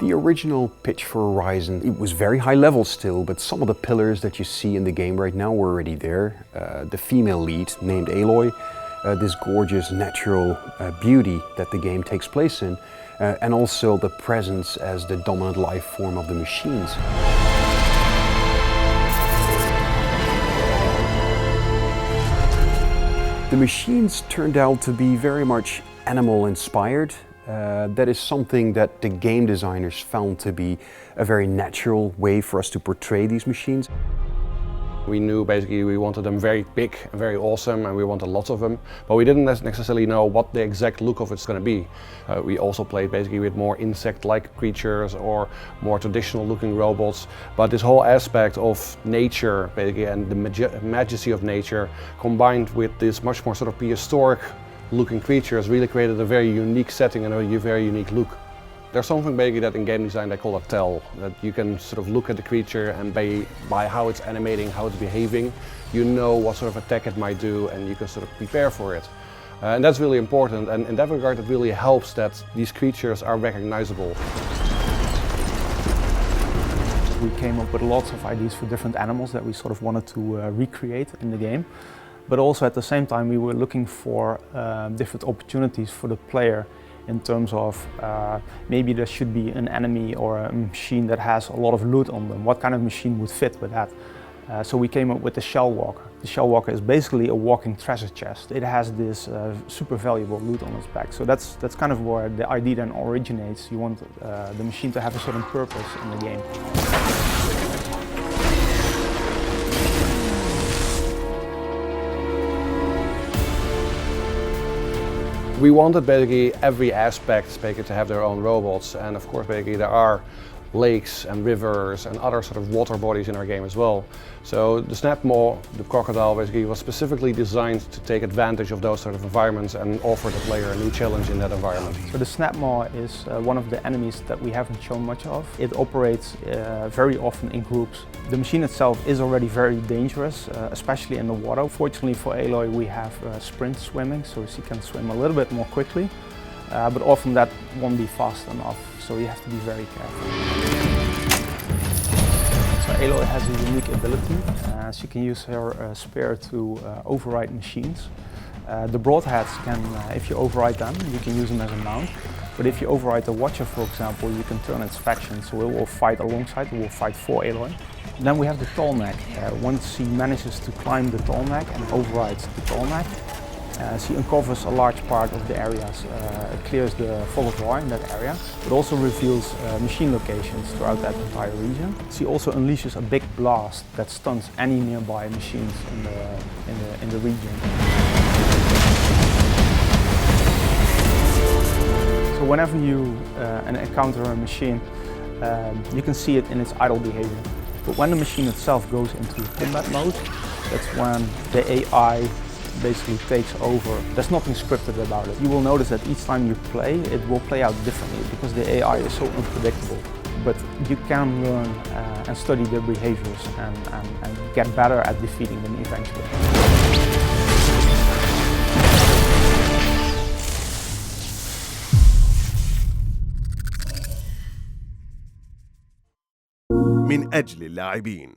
The original pitch for Horizon, it was very high level still, but some of the pillars that you see in the game right now were already there. The female lead, named Aloy, this gorgeous natural beauty that the game takes place in, and also the presence as the dominant life form of the machines. The machines turned out to be very much animal inspired. That is something that the game designers found to be a very natural way for us to portray these machines. We knew basically we wanted them very big and very awesome, and we wanted lots of them, but we didn't necessarily know what the exact look of it's going to be. We also played basically with more insect-like creatures or more traditional looking robots, but this whole aspect of nature basically and the majesty of nature combined with this much more sort of prehistoric looking creatures really created a very unique setting and a very unique look. There's something basically that in game design they call a tell, that you can sort of look at the creature and by how it's animating, how it's behaving, you know what sort of attack it might do and you can sort of prepare for it. And that's really important, and in that regard it really helps that these creatures are recognizable. We came up with lots of ideas for different animals that we sort of wanted to recreate in the game. But also at the same time we were looking for different opportunities for the player in terms of maybe there should be an enemy or a machine that has a lot of loot on them. What kind of machine would fit with that? So we came up with the Shell Walker. The Shell Walker is basically a walking treasure chest. It has this super valuable loot on its back. So that's kind of where the idea then originates. You want the machine to have a certain purpose in the game. We wanted basically every aspect basically to have their own robots, and of course basically there are lakes and rivers and other sort of water bodies in our game as well. So the Snapmaw, the crocodile, basically was specifically designed to take advantage of those sort of environments and offer the player a new challenge in that environment. So the Snapmaw is one of the enemies that we haven't shown much of. It operates very often in groups. The machine itself is already very dangerous, especially in the water. Fortunately for Aloy we have sprint swimming, so she can swim a little bit more quickly, but often that won't be fast enough, so you have to be very careful. So Aloy has a unique ability. She can use her spear to override machines. The broadheads can, if you override them, you can use them as a mount. But if you override the Watcher, for example, you can turn its faction, so it will fight alongside, it will fight for Aloy. Then we have the tall neck. Once she manages to climb the tall neck and overrides the tall neck, she uncovers a large part of the areas, clears the fog of war in that area, but also reveals machine locations throughout that entire region. She also unleashes a big blast that stuns any nearby machines in the region. So whenever you encounter a machine, you can see it in its idle behavior. But when the machine itself goes into combat mode, that's when the AI basically takes over. There's nothing scripted about it. You will notice that each time you play, it will play out differently because the AI is so unpredictable. But you can learn and study their behaviors and get better at defeating them eventually. من أجل اللاعبين.